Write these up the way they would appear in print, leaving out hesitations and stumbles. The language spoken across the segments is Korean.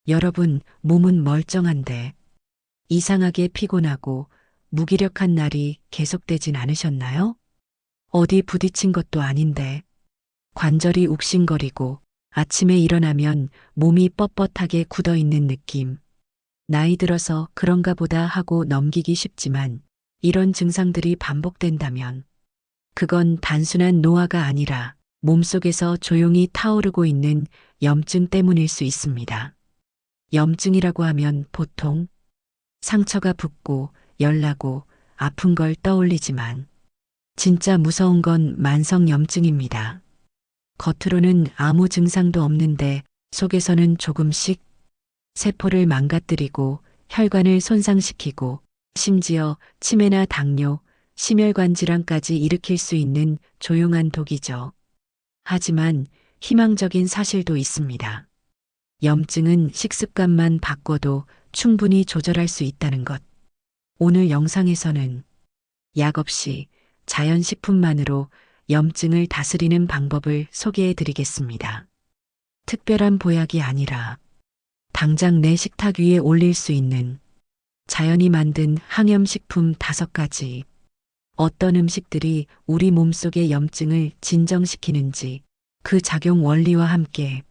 여러분, 몸은 멀쩡한데 이상하게 피곤하고 무기력한 날이 계속되진 않으셨나요? 어디 부딪힌 것도 아닌데 관절이 욱신거리고 아침에 일어나면 몸이 뻣뻣하게 굳어 있는 느낌. 나이 들어서 그런가 보다 하고 넘기기 쉽지만 이런 증상들이 반복된다면 그건 단순한 노화가 아니라 몸속에서 조용히 타오르고 있는 염증 때문일 수 있습니다. 염증이라고 하면 보통 상처가 붓고 열나고 아픈 걸 떠올리지만 진짜 무서운 건 만성염증입니다. 겉으로는 아무 증상도 없는데 속에서는 조금씩 세포를 망가뜨리고 혈관을 손상시키고 심지어 치매나 당뇨, 심혈관 질환까지 일으킬 수 있는 조용한 독이죠. 하지만 희망적인 사실도 있습니다. 염증은 식습관만 바꿔도 충분히 조절할 수 있다는 것. 오늘 영상에서는 약 없이 자연식품만으로 염증을 다스리는 방법을 소개해 드리겠습니다. 특별한 보약이 아니라 당장 내 식탁 위에 올릴 수 있는 자연이 만든 항염식품 5가지. 어떤 음식들이 우리 몸속의 염증을 진정시키는지 그 작용 원리와 함께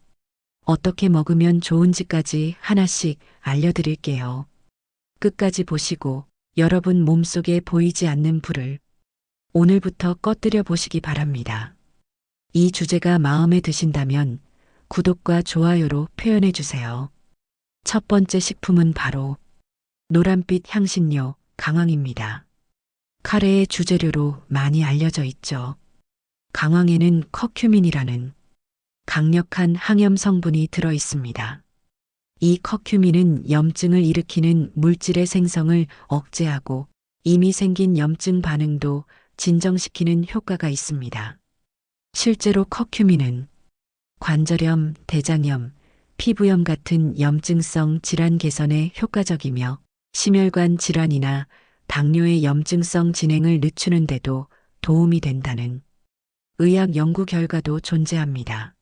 어떻게 먹으면 좋은지까지 하나씩 알려드릴게요. 끝까지 보시고 여러분 몸속에 보이지 않는 불을 오늘부터 꺼뜨려 보시기 바랍니다. 이 주제가 마음에 드신다면 구독과 좋아요로 표현해 주세요. 첫 번째 식품은 바로 노란빛 향신료 강황입니다. 카레의 주재료로 많이 알려져 있죠. 강황에는 커큐민이라는 강력한 항염 성분이 들어 있습니다. 이 커큐민은 염증을 일으키는 물질의 생성을 억제하고 이미 생긴 염증 반응도 진정시키는 효과가 있습니다. 실제로 커큐민은 관절염, 대장염, 피부염 같은 염증성 질환 개선에 효과적이며 심혈관 질환이나 당뇨의 염증성 진행을 늦추는 데도 도움이 된다는 의학 연구 결과도 존재합니다.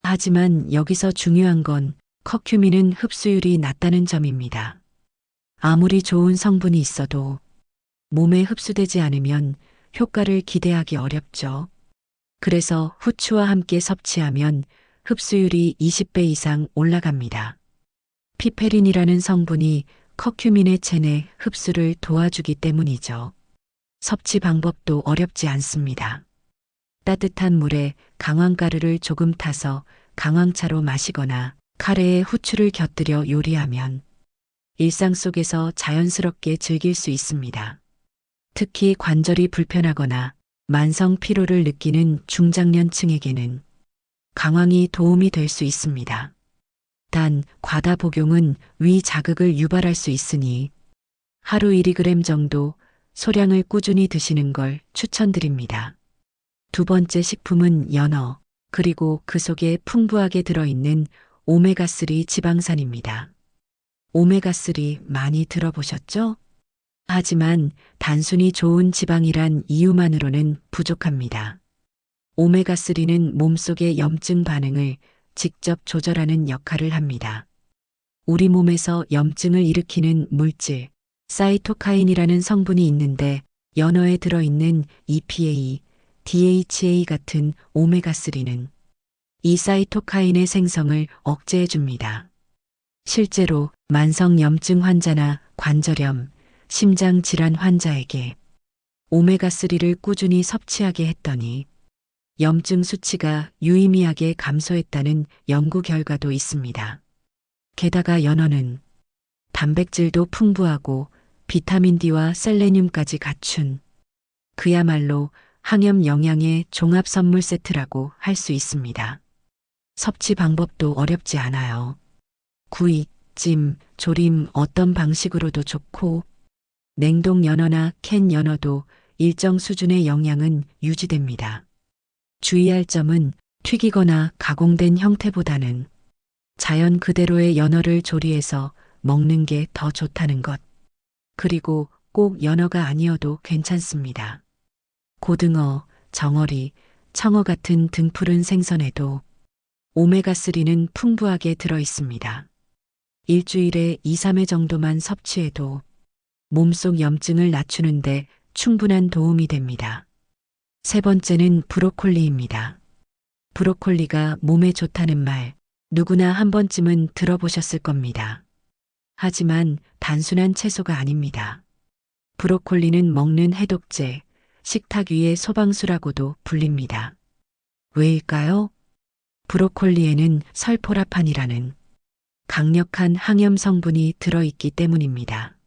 하지만 여기서 중요한 건 커큐민은 흡수율이 낮다는 점입니다. 아무리 좋은 성분이 있어도 몸에 흡수되지 않으면 효과를 기대하기 어렵죠. 그래서 후추와 함께 섭취하면 흡수율이 20배 이상 올라갑니다. 피페린이라는 성분이 커큐민의 체내 흡수를 도와주기 때문이죠. 섭취 방법도 어렵지 않습니다. 따뜻한 물에 강황가루를 조금 타서 강황차로 마시거나 카레에 후추를 곁들여 요리하면 일상 속에서 자연스럽게 즐길 수 있습니다. 특히 관절이 불편하거나 만성 피로를 느끼는 중장년층에게는 강황이 도움이 될 수 있습니다. 단 과다 복용은 위 자극을 유발할 수 있으니 하루 1g 정도 소량을 꾸준히 드시는 걸 추천드립니다. 두 번째 식품은 연어, 그리고 그 속에 풍부하게 들어있는 오메가3 지방산입니다. 오메가3 많이 들어보셨죠? 하지만 단순히 좋은 지방이란 이유만으로는 부족합니다. 오메가3는 몸속의 염증 반응을 직접 조절하는 역할을 합니다. 우리 몸에서 염증을 일으키는 물질, 사이토카인이라는 성분이 있는데 연어에 들어있는 EPA, DHA 같은 오메가3는 이 사이토카인의 생성을 억제해 줍니다. 실제로 만성 염증 환자나 관절염, 심장 질환 환자에게 오메가3를 꾸준히 섭취하게 했더니 염증 수치가 유의미하게 감소했다는 연구 결과도 있습니다. 게다가 연어는 단백질도 풍부하고 비타민 D와 셀레늄까지 갖춘 그야말로 항염 영양의 종합 선물 세트라고 할 수 있습니다. 섭취 방법도 어렵지 않아요. 구이, 찜, 조림 어떤 방식으로도 좋고 냉동 연어나 캔 연어도 일정 수준의 영양은 유지됩니다. 주의할 점은 튀기거나 가공된 형태보다는 자연 그대로의 연어를 조리해서 먹는 게 더 좋다는 것. 그리고 꼭 연어가 아니어도 괜찮습니다. 고등어, 정어리, 청어 같은 등푸른 생선에도 오메가3는 풍부하게 들어 있습니다. 일주일에 2, 3회 정도만 섭취해도 몸속 염증을 낮추는데 충분한 도움이 됩니다. 세 번째는 브로콜리입니다. 브로콜리가 몸에 좋다는 말 누구나 한 번쯤은 들어보셨을 겁니다. 하지만 단순한 채소가 아닙니다. 브로콜리는 먹는 해독제, 식탁 위의 소방수라고도 불립니다. 왜일까요? 브로콜리에는 설포라판이라는 강력한 항염 성분이 들어있기 때문입니다.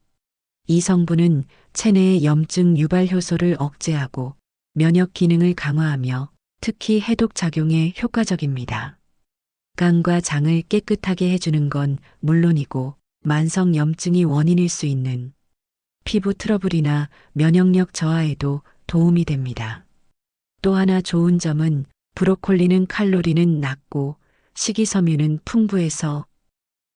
이 성분은 체내의 염증 유발 효소를 억제하고 면역 기능을 강화하며 특히 해독 작용에 효과적입니다.肝과 장을 깨끗하게 해주는 건 물론이고 만성 염증이 원인일 수 있는 피부 트러블이나 면역력 저하에도 도움이 됩니다. 또 하나 좋은 점은 브로콜리는 칼로리는 낮고 식이섬유는 풍부해서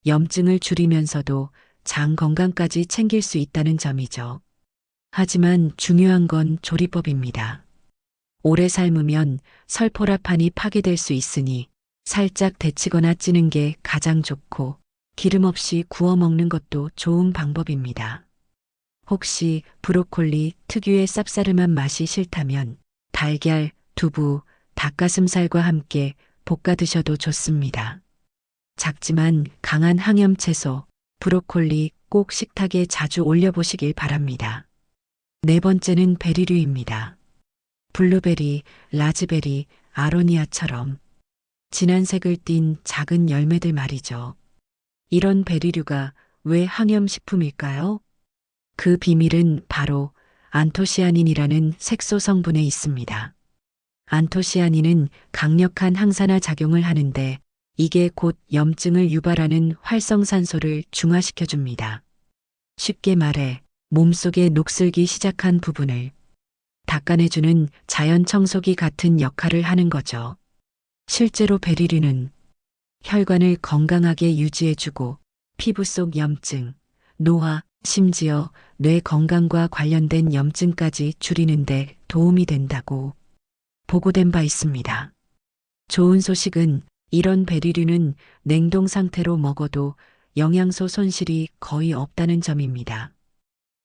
염증을 줄이면서도 장 건강까지 챙길 수 있다는 점이죠. 하지만 중요한 건 조리법입니다. 오래 삶으면 설포라판이 파괴될 수 있으니 살짝 데치거나 찌는 게 가장 좋고 기름 없이 구워 먹는 것도 좋은 방법입니다. 혹시 브로콜리 특유의 쌉싸름한 맛이 싫다면 달걀, 두부, 닭가슴살과 함께 볶아 드셔도 좋습니다. 작지만 강한 항염 채소, 브로콜리 꼭 식탁에 자주 올려보시길 바랍니다. 네 번째는 베리류입니다. 블루베리, 라즈베리, 아로니아처럼 진한 색을 띤 작은 열매들 말이죠. 이런 베리류가 왜 항염식품일까요? 그 비밀은 바로 안토시아닌이라는 색소 성분에 있습니다. 안토시아닌은 강력한 항산화 작용을 하는데 이게 곧 염증을 유발하는 활성산소를 중화시켜줍니다. 쉽게 말해 몸속에 녹슬기 시작한 부분을 닦아내주는 자연 청소기 같은 역할을 하는 거죠. 실제로 베리류는 혈관을 건강하게 유지해주고 피부 속 염증, 노화, 심지어 뇌 건강과 관련된 염증까지 줄이는데 도움이 된다고 보고된 바 있습니다. 좋은 소식은 이런 베리류는 냉동 상태로 먹어도 영양소 손실이 거의 없다는 점입니다.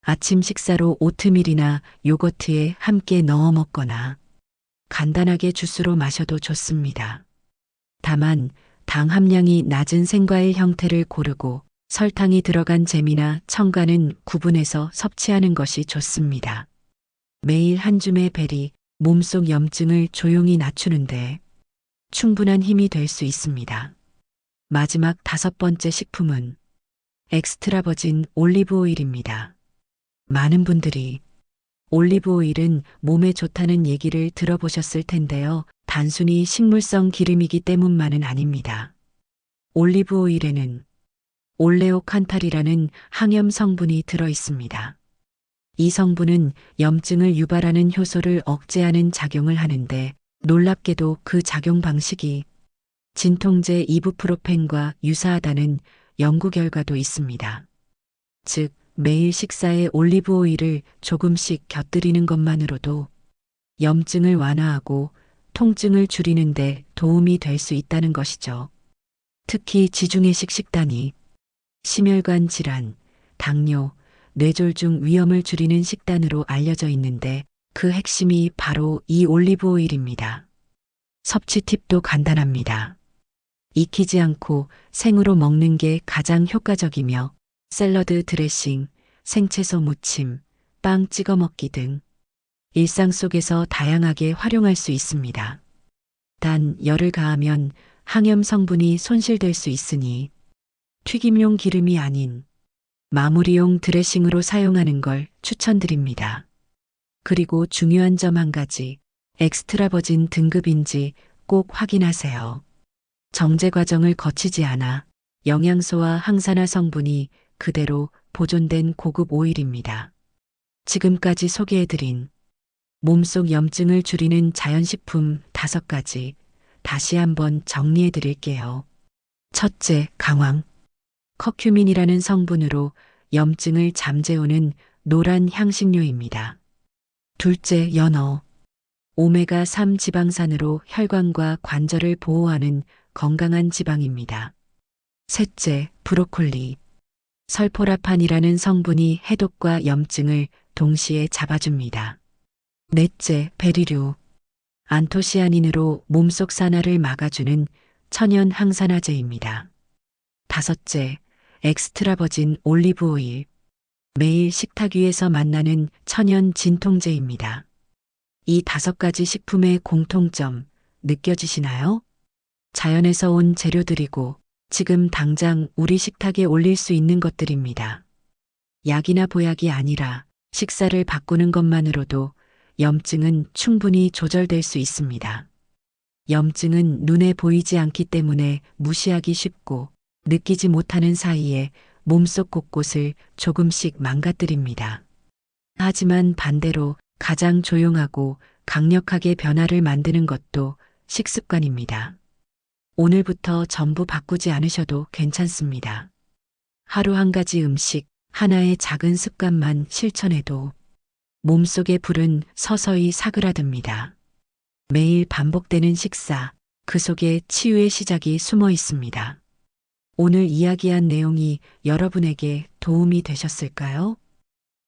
아침 식사로 오트밀이나 요거트에 함께 넣어 먹거나 간단하게 주스로 마셔도 좋습니다. 다만 당 함량이 낮은 생과일 형태를 고르고 설탕이 들어간 잼이나 첨가는 구분해서 섭취하는 것이 좋습니다. 매일 한 줌의 베리, 몸속 염증을 조용히 낮추는데 충분한 힘이 될 수 있습니다. 마지막 다섯 번째 식품은 엑스트라 버진 올리브 오일입니다. 많은 분들이 올리브 오일은 몸에 좋다는 얘기를 들어보셨을 텐데요. 단순히 식물성 기름이기 때문만은 아닙니다. 올리브 오일에는 올레오칸탈이라는 항염 성분이 들어 있습니다. 이 성분은 염증을 유발하는 효소를 억제하는 작용을 하는데 놀랍게도 그 작용 방식이 진통제 이부프로펜과 유사하다는 연구 결과도 있습니다. 즉, 매일 식사에 올리브 오일을 조금씩 곁들이는 것만으로도 염증을 완화하고 통증을 줄이는데 도움이 될 수 있다는 것이죠. 특히 지중해식 식단이 심혈관 질환, 당뇨, 뇌졸중 위험을 줄이는 식단으로 알려져 있는데 그 핵심이 바로 이 올리브 오일입니다. 섭취 팁도 간단합니다. 익히지 않고 생으로 먹는 게 가장 효과적이며 샐러드 드레싱, 생채소 무침, 빵 찍어 먹기 등 일상 속에서 다양하게 활용할 수 있습니다. 단 열을 가하면 항염 성분이 손실될 수 있으니 튀김용 기름이 아닌 마무리용 드레싱으로 사용하는 걸 추천드립니다. 그리고 중요한 점 한 가지, 엑스트라 버진 등급인지 꼭 확인하세요. 정제 과정을 거치지 않아 영양소와 항산화 성분이 그대로 보존된 고급 오일입니다. 지금까지 소개해드린 몸속 염증을 줄이는 자연식품 5가지 다시 한번 정리해드릴게요. 첫째, 강황. 커큐민이라는 성분으로 염증을 잠재우는 노란 향신료입니다. 둘째, 연어. 오메가3 지방산으로 혈관과 관절을 보호하는 건강한 지방입니다. 셋째, 브로콜리. 설포라판이라는 성분이 해독과 염증을 동시에 잡아줍니다. 넷째, 베리류. 안토시아닌으로 몸속 산화를 막아주는 천연 항산화제입니다. 다섯째, 엑스트라버진 올리브 오일. 매일 식탁 위에서 만나는 천연 진통제입니다. 이 5가지 식품의 공통점 느껴지시나요? 자연에서 온 재료들이고 지금 당장 우리 식탁에 올릴 수 있는 것들입니다. 약이나 보약이 아니라 식사를 바꾸는 것만으로도 염증은 충분히 조절될 수 있습니다. 염증은 눈에 보이지 않기 때문에 무시하기 쉽고 느끼지 못하는 사이에 몸속 곳곳을 조금씩 망가뜨립니다. 하지만 반대로 가장 조용하고 강력하게 변화를 만드는 것도 식습관입니다. 오늘부터 전부 바꾸지 않으셔도 괜찮습니다. 하루 한 가지 음식, 하나의 작은 습관만 실천해도 몸속의 불은 서서히 사그라듭니다. 매일 반복되는 식사, 그 속에 치유의 시작이 숨어 있습니다. 오늘 이야기한 내용이 여러분에게 도움이 되셨을까요?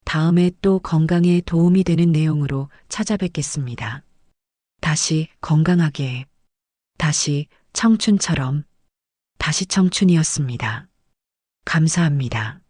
다음에 또 건강에 도움이 되는 내용으로 찾아뵙겠습니다. 다시 건강하게, 다시 청춘처럼, 다시 청춘이었습니다. 감사합니다.